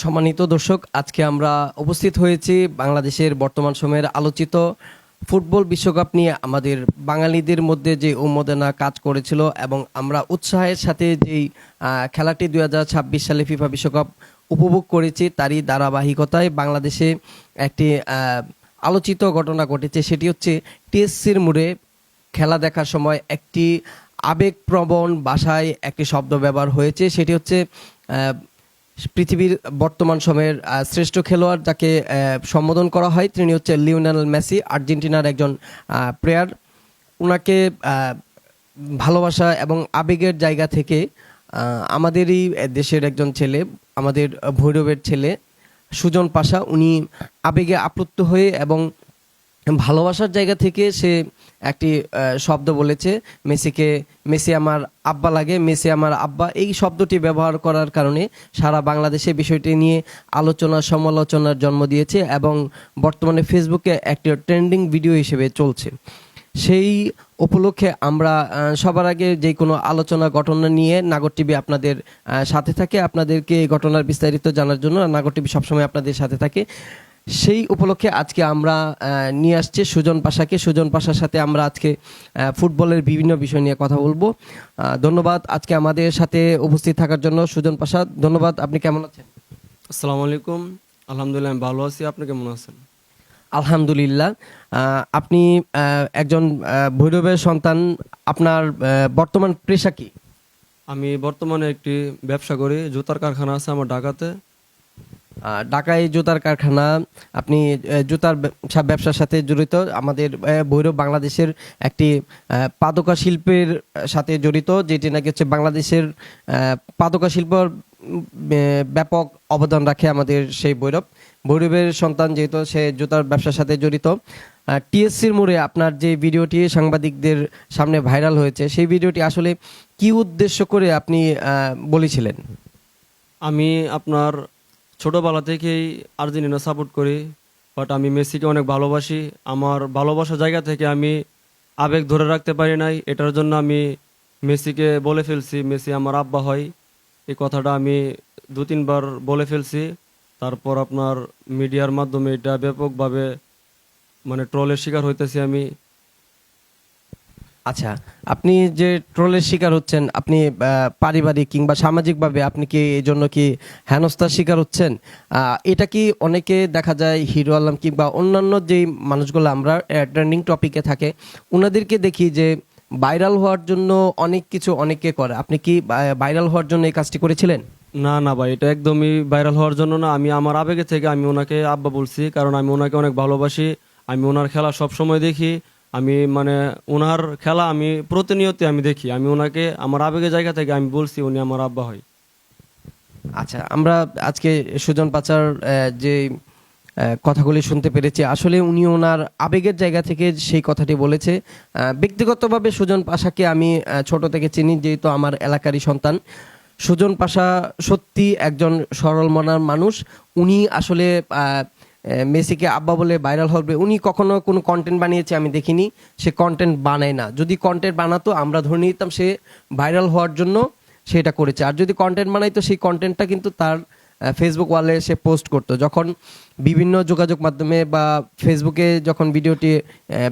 সম্মানিত দর্শক, আজকে আমরা উপস্থিত হয়েছি বাংলাদেশের বর্তমান সময়ের আলোচিত ফুটবল বিশ্বকাপ নিয়ে। আমাদের বাঙালিদের মধ্যে যে উন্মাদনা কাজ করেছিল এবং আমরা উৎসাহের সাথে যেই খেলাটি 2026 সালে ফিফা বিশ্বকাপ উপভোগ করেছি, তারই ধারাবাহিকতায় বাংলাদেশে একটি আলোচিত ঘটনা ঘটেছে। সেটি হচ্ছে টিএসসির মোড়ে খেলা দেখার সময় একটি আবেগপ্রবণ ভাষায় একটি শব্দ ব্যবহার হয়েছে। সেটি হচ্ছে পৃথিবীর বর্তমান সময়ের শ্রেষ্ঠ খেলোয়াড় যাকে সম্বোধন করা হয়, তিনি হচ্ছে লিওনেল মেসি, আর্জেন্টিনার একজন প্লেয়ার। ওনাকে ভালোবাসা এবং আবেগের জায়গা থেকে আমাদেরই দেশের একজন ছেলে, আমাদের ভৈরবের ছেলে সুজন পাশা, উনি আবেগে আপ্লুত হয়ে এবং ভালোবাসার জায়গা থেকে সে একটি শব্দ বলেছে, মেসি আমার আব্বা লাগে, মেসি আমার আব্বা। এই শব্দটি ব্যবহার করার কারণে সারা বাংলাদেশে বিষয়টি নিয়ে আলোচনা সমালোচনার জন্ম দিয়েছে এবং বর্তমানে ফেসবুকে একটি ট্রেন্ডিং ভিডিও হিসেবে চলছে। সেই উপলক্ষে আমরা সবার আগে যে কোনো আলোচনা ঘটনা নিয়ে নাগর টিভি আপনাদের সাথে থাকে, আপনাদেরকে এই ঘটনার বিস্তারিত জানার জন্য নাগর টিভি সবসময় আপনাদের সাথে থাকে। সেই উপলক্ষে আজকে আমরা নিয়ে আসছি সুজন পাশাকে। সুজন পাশার সাথে আমরা আজকে ফুটবলের বিভিন্ন বিষয় নিয়ে কথা বলবো। ধন্যবাদ আজকে আমাদের সাথে উপস্থিত থাকার জন্য সুজন পাশা, ধন্যবাদ। আপনি কেমন আছেন? আসসালামু আলাইকুম। আলহামদুলিল্লাহ, আমি ভালো আছি। আপনি কেমন আছেন? আলহামদুলিল্লাহ। আপনি একজন ভৈরবের সন্তান, আপনার বর্তমান পেশা কি? আমি বর্তমানে একটি ব্যবসা করি, জুতার কারখানা আছে আমার ঢাকাতে। ঢাকায় জুতার কারখানা, আপনি জুতার ব্যবসার সাথে জড়িত। আমাদের ভৈরব বাংলাদেশের একটি পাদুকা শিল্পের সাথে জড়িত, যেটি নাকি হচ্ছে বাংলাদেশের পাদুকা শিল্পর ব্যাপক অবদান রাখে আমাদের সেই ভৈরবের সন্তান, যেহেতু সে জুতার ব্যবসার সাথে জড়িত। টিএসসির মোড়ে আপনার যে ভিডিওটি সাংবাদিকদের সামনে ভাইরাল হয়েছে, সেই ভিডিওটি আসলে কি উদ্দেশ্য করে আপনি বলেছিলেন? আমি আপনার ছোটবেলা থেকেই আর্জেন্টিনা সাপোর্ট করি, বাট আমি মেসিকে অনেক ভালোবাসি। আমার ভালোবাসার জায়গা থেকে আমি আবেগ ধরে রাখতে পারি নাই, এটার জন্য আমি মেসিকে বলে ফেলছি মেসি আমার আব্বা হয়। এই কথাটা আমি 2-3 বার বলে ফেলছি। তারপর আপনার মিডিয়ার মাধ্যমে এটা ব্যাপকভাবে মানে ট্রলের শিকার হইতেছি আমি। আচ্ছা, আপনি যে ট্রোলের শিকার হচ্ছেন, আপনি পারিবারিক কিংবা সামাজিকভাবে আপনি কি এই জন্য কি হেনস্থার শিকার হচ্ছেন? এটা কি অনেকে দেখা যায় হিরো আলম কিংবা অন্যান্য যেই মানুষগুলো আমরা ট্রেন্ডিং টপিকে থাকে, ওনাদেরকে দেখি যে ভাইরাল হওয়ার জন্য অনেক কিছু অনেকে করে। আপনি কি ভাইরাল হওয়ার জন্য এই কাজটি করেছিলেন? না না ভাই, এটা একদমই ভাইরাল হওয়ার জন্য না। আমি আমার আবেগে থেকে আমি ওনাকে আব্বা বলছি, কারণ আমি ওনাকে অনেক ভালোবাসি। আমি ওনার খেলা সব সময় দেখি। আমি মানে ওনার খেলা আমি প্রতিনিয়ত আমি দেখি। আমি ওনাকে আমার আবেগের জায়গা থেকে আমি বলছি উনি আমার আব্বা হয়। আচ্ছা, আমরা আজকে সুজন পাচার যে কথাগুলি শুনতে পেরেছি, আসলে উনি ওনার আবেগের জায়গা থেকে সেই কথাটি বলেছে। ব্যক্তিগতভাবে সুজন পাশাকে আমি ছোট থেকে চিনি, যেহেতু আমার এলাকারই সন্তান। সুজন পাশা সত্যি একজন সরল মনার মানুষ। উনি আসলে মেসিকে আব্বা বলে ভাইরাল হবে, উনি কখনো কোনো কন্টেন্ট বানিয়েছে আমি দেখিনি। সে কন্টেন্ট বানায় না। যদি কন্টেন্ট বানাতো আমরা ধরে নিতাম সে ভাইরাল হওয়ার জন্য সেটা করেছে। আর যদি কন্টেন্ট বানাইতো, সেই কন্টেন্টটা কিন্তু তার ফেসবুক ওয়ালে সে পোস্ট করতো। যখন বিভিন্ন যোগাযোগ মাধ্যমে বা ফেসবুকে যখন ভিডিওটি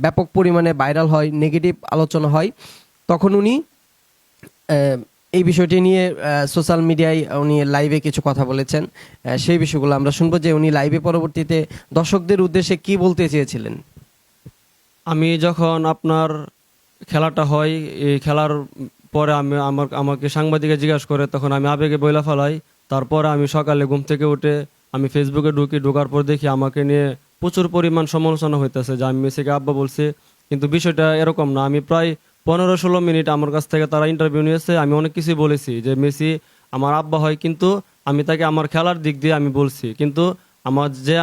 ব্যাপক পরিমাণে ভাইরাল হয়, নেগেটিভ আলোচনা হয়, তখন উনি এই বিষয়টি নিয়ে সোশ্যাল মিডিয়ায় উনি লাইভে কিছু কথা বলেছেন। সেই বিষয়গুলো আমরা শুনবো, যে উনি লাইভে পরবর্তীতে দর্শকদের উদ্দেশ্যে কি বলতে চেয়েছিলেন। আমি যখন আপনার খেলাটা হয়, এই খেলার পরে আমাকে সাংবাদিকে জিজ্ঞাসা করে, তখন আমি আবেগে বইলা ফেলাই। তারপরে আমি সকালে ঘুম থেকে উঠে আমি ফেসবুকে ঢোকার পর দেখি আমাকে নিয়ে প্রচুর পরিমাণ সমালোচনা হইতেছে যে আমি মেসিকে আব্বা বলছি। কিন্তু বিষয়টা এরকম না। আমি প্রায় 15-16 মিনিট আমার কাছ থেকে তারা ইন্টারভিউ নিয়েছে। আমি অনেক কিছুই বলেছি যে মেসি আমার আব্বা হয়, কিন্তু আমি তাকে আমার খেলার দিক দিয়ে আমি বলছি। কিন্তু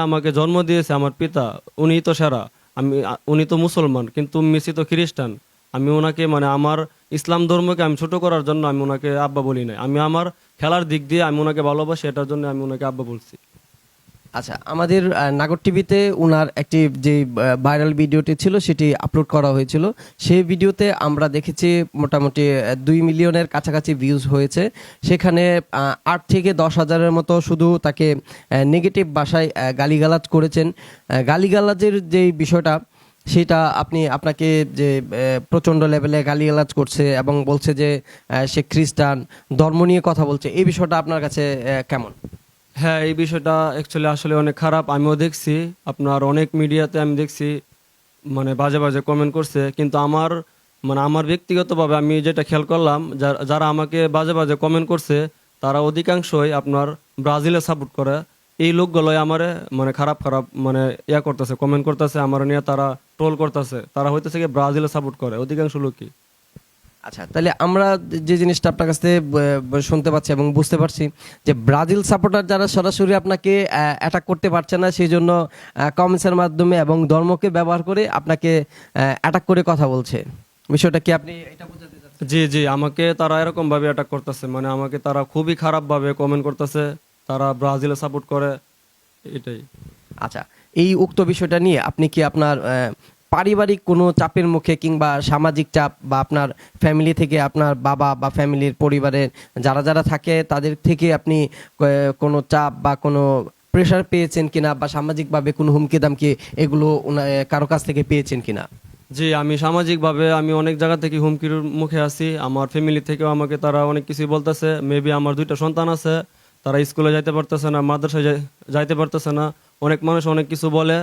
আমাকে জন্ম দিয়েছে আমার পিতা, উনি তো সেরা। উনি তো মুসলমান, কিন্তু মেসি তো খ্রিস্টান। আমি ওনাকে মানে আমার ইসলাম ধর্মকে আমি ছোট করার জন্য আমি ওনাকে আব্বা বলি নাই। আমি আমার খেলার দিক দিয়ে আমি ওনাকে ভালোবাসি, এটার জন্য আমি ওনাকে আব্বা বলছি। আচ্ছা, আমাদের নাগর টিভিতে ওনার একটি যে ভাইরাল ভিডিওটি ছিল সেটি আপলোড করা হয়েছিল। সেই ভিডিওতে আমরা দেখেছি মোটামুটি 2 মিলিয়নের কাছাকাছি ভিউজ হয়েছে। সেখানে 8 থেকে 10 হাজারের মতো শুধু তাকে নেগেটিভ ভাষায় গালিগালাজ করেছেন। গালিগালাজের যে বিষয়টা সেটা আপনাকে যে প্রচণ্ড লেভেলে গালিগালাজ করছে এবং বলছে যে সে খ্রিস্টান ধর্ম নিয়ে কথা বলছে, এই বিষয়টা আপনার কাছে কেমন? হ্যাঁ, এই বিষয়টা অ্যাকচুয়ালি আসলে অনেক খারাপ। আমিও দেখছি, আপনার অনেক মিডিয়াতে আমি দেখছি মানে বাজে বাজে কমেন্ট করছে, কিন্তু আমার ব্যক্তিগতভাবে আমি যেটা খেয়াল করলাম, যারা আমাকে বাজে বাজে কমেন্ট করছে তারা অধিকাংশই আপনার ব্রাজিলে সাপোর্ট করে। এই লোকগুলোই আমারে মানে খারাপ খারাপ মানে করতেছে, কমেন্ট করতেছে, আমার নিয়ে তারা ট্রোল করতেছে, তারা হইতেছে কি ব্রাজিলে সাপোর্ট করে অধিকাংশ লোকই। আচ্ছা, তাহলে আমরা যে জিনিসটা আপনার কাছ থেকে শুনতে পাচ্ছি এবং বুঝতে পারছি যে ব্রাজিল সাপোর্টার যারা সরাসরি আপনাকে অ্যাটাক করতে পারছে না, সেই জন্য কমেন্টসের মাধ্যমে এবং ধর্মকে ব্যবহার করে আপনাকে অ্যাটাক করে কথা বলছে। বিষয়টা কি আপনি এটা বোঝাতে চাচ্ছেন? জি জি, আমাকে তারা এরকম ভাবে অ্যাটাক করতেছে, মানে আমাকে তারা খুবই খারাপ ভাবে কমেন্ট করতেছে, তারা ব্রাজিলে সাপোর্ট করে, এটাই। আচ্ছা, এই উক্ত বিষয়টা নিয়ে আপনি কি আপনার পারিবারিক কোনো চাপের মুখে কিংবা সামাজিক চাপ বা আপনার ফ্যামিলি থেকে আপনার বাবা বা ফ্যামিলির পরিবারের যারা যারা থাকে তাদের থেকে আপনি কোনো চাপ বা কোনো প্রেশার পেয়েছেন কিনা, বা সামাজিকভাবে কোনো হুমকি দামকি এগুলো কারো কাছ থেকে পেয়েছেন কিনা? জি, আমি সামাজিকভাবে আমি অনেক জায়গা থেকে হুমকির মুখে আছি। আমার ফ্যামিলি থেকেও আমাকে তারা অনেক কিছুই বলতেছে। মেবি আমার 2টা সন্তান আছে, তারা স্কুলে যাইতে পারতেছে না, মাদ্রাসায় যাইতে পারতেছে না। অনেক মানুষ অনেক কিছু বলে,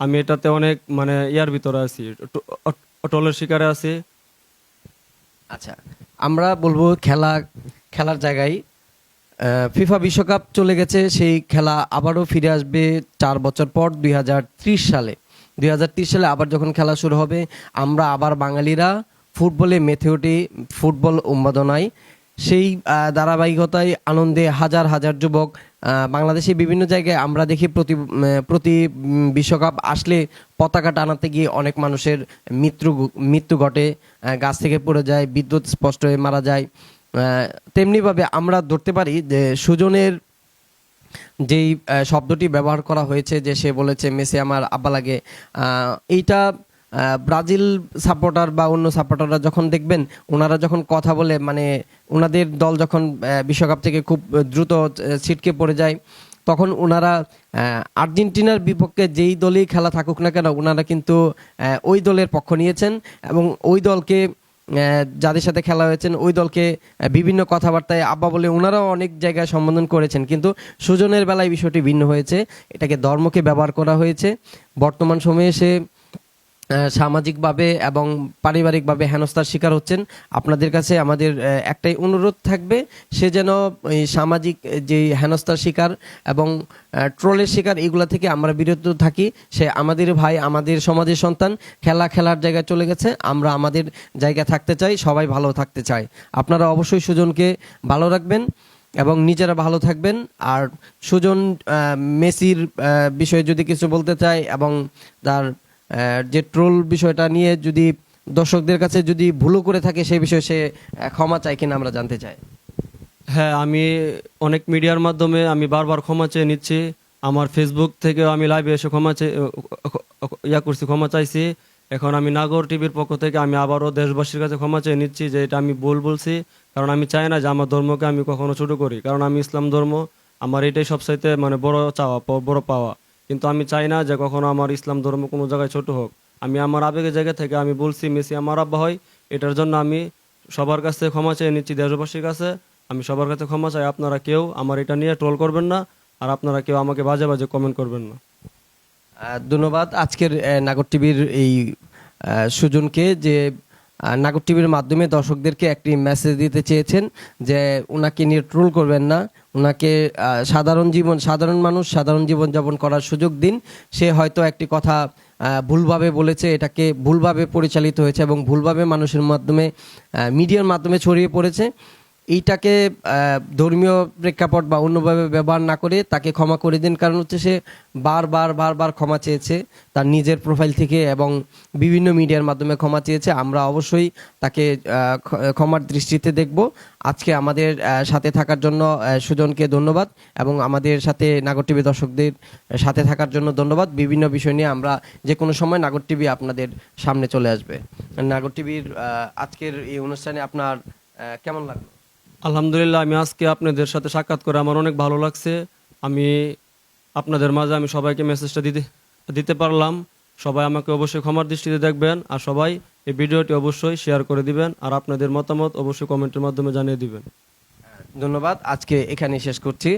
আমি এটাতে অনেক মানে ভিতরে আছি, টলের শিকারে আছি। আচ্ছা, আমরা বলবো খেলার জায়গায় ফিফা বিশ্বকাপ চলে গেছে, সেই খেলা আবারও ফিরে আসবে 4 বছর পর 2030 সালে। 2030 সালে আবার যখন খেলা শুরু হবে, আমরা আবার বাঙালিরা ফুটবলে মেতে উঠি, ফুটবল উন্মাদনায়। সেই ধারাবাহিকতায় আনন্দে হাজার হাজার যুবক বাংলাদেশে বিভিন্ন জায়গায় আমরা দেখি প্রতি বিশ্বকাপ আসলে পতাকা টানাতে গিয়ে অনেক মানুষের মৃত্যু ঘটে, গাছ থেকে পড়ে যায়, বিদ্যুৎ স্পষ্ট হয়ে মারা যায়। তেমনিভাবে আমরা ধরতে পারি যে সুজনের যেই শব্দটি ব্যবহার করা হয়েছে, যে সে বলেছে মেসি আমার আব্বা লাগে, এইটা ব্রাজিল সাপোর্টার বা অন্য সাপোর্টাররা যখন দেখবেন, ওনারা যখন কথা বলে, মানে ওনাদের দল যখন বিশ্বকাপ থেকে খুব দ্রুত ছিটকে পড়ে যায়, তখন ওনারা আর্জেন্টিনার বিপক্ষে যেই দলেই খেলা থাকুক না কেন, ওনারা কিন্তু ওই দলের পক্ষ নিয়েছেন এবং ওই দলকে যাদের সাথে খেলা হয়েছেন ওই দলকে বিভিন্ন কথাবার্তায় আব্বা বলে ওনারাও অনেক জায়গায় সম্বোধন করেছেন। কিন্তু সুজনের বেলায় বিষয়টি ভিন্ন হয়েছে, এটাকে ধর্মকে ব্যবহার করা হয়েছে। বর্তমান সময়ে সে সামাজিকভাবে এবং পারিবারিকভাবে হেনস্থার শিকার হচ্ছেন। আপনাদের কাছে আমাদের একটাই অনুরোধ থাকবে, সে যেন এই সামাজিক যে হেনস্থার শিকার এবং ট্রোলের শিকার এগুলা থেকে আমরা বিরত থাকি। সে আমাদের ভাই, আমাদের সমাজের সন্তান, খেলার জায়গায় চলে গেছে, আমরা আমাদের জায়গায় থাকতে চাই, সবাই ভালো থাকতে চাই। আপনারা অবশ্যই সুজনকে ভালো রাখবেন এবং নিজেরা ভালো থাকবেন। আর সুজন মেসির বিষয়ে যদি কিছু বলতে চায় এবং তার যে ট্রোল বিষয়টা নিয়ে যদি দর্শকদের কাছে যদি ভুলও করে থাকে, সেই বিষয়ে সে ক্ষমা চায় কিনা আমরা জানতে চাই। হ্যাঁ, আমি অনেক মিডিয়ার মাধ্যমে আমি বারবার ক্ষমা চেয়ে নিচ্ছি। আমার ফেসবুক থেকে আমি লাইভে এসে ক্ষমা চাইছি। এখন আমি নাগর টিভির পক্ষ থেকে আমি আবারও দেশবাসীর কাছে ক্ষমা চেয়ে নিচ্ছি যে এটা আমি ভুল বলছি। কারণ আমি চাই না যে আমার ধর্মকে আমি কখনো ছোট করি, কারণ আমি ইসলাম ধর্ম, আমার এটাই সবচাইতে মানে বড় চাওয়া, বড় পাওয়া। কিন্তু আমি চাই না যে কখনো আমার ইসলাম ধর্ম কোনো জায়গায় ছোট হোক। আমি আমার আবেগের জায়গা থেকে আমি বলছি মেসি আমার আব্বা হয়, এটার জন্য আমি সবার কাছে ক্ষমা চেয়ে নিচ্ছি, দেশবাসীর কাছে আমি সবার কাছে ক্ষমা চাই। আপনারা কেউ আমার এটা নিয়ে ট্রোল করবেন না, আর আপনারা কেউ আমাকে বাজে বাজে কমেন্ট করবেন না। ধন্যবাদ আজকের নাগর টিভির এই সুজনকে, যে নাগর টিভির মাধ্যমে দর্শকদেরকে একটি মেসেজ দিতে চেয়েছেন যে ওনাকে নিয়ে ট্রোল করবেন না, ওনাকে সাধারণ মানুষ সাধারণ জীবনযাপন করার সুযোগ দিন। সে হয়তো একটি কথা ভুলভাবে বলেছে, এটাকে ভুলভাবে পরিচালিত হয়েছে এবং ভুলভাবে মানুষের মাধ্যমে মিডিয়ার মাধ্যমে ছড়িয়ে পড়েছে। এইটাকে ধর্মীয় প্রেক্ষাপট বা অন্যভাবে ব্যবহার না করে তাকে ক্ষমা করে দিন, কারণ হচ্ছে সে বারবার ক্ষমা চেয়েছে তার নিজের প্রোফাইল থেকে এবং বিভিন্ন মিডিয়ার মাধ্যমে ক্ষমা চেয়েছে। আমরা অবশ্যই তাকে ক্ষমার দৃষ্টিতে দেখব। আজকে আমাদের সাথে থাকার জন্য সুজনকে ধন্যবাদ এবং আমাদের সাথে নাগর টিভি দর্শকদের সাথে থাকার জন্য ধন্যবাদ। বিভিন্ন বিষয় নিয়ে আমরা যে কোনো সময় নাগর টিভি আপনাদের সামনে চলে আসবে। নাগর টিভির আজকের এই অনুষ্ঠানে আপনার কেমন লাগলো? আলহামদুলিল্লাহ, আমি আজকে আপনাদের সাথে সাক্ষাৎ করে আমার অনেক ভালো লাগছে। আমি আপনাদের মাঝে আমি সবাইকে মেসেজটা দিতে পারলাম। সবাই আমাকে অবশ্যই ক্ষমার দৃষ্টিতে দেখবেন, আর সবাই এই ভিডিওটি অবশ্যই শেয়ার করে দিবেন, আর আপনাদের মতামত অবশ্যই কমেন্টের মাধ্যমে জানিয়ে দিবেন। ধন্যবাদ। আজকে এখানে শেষ করছি।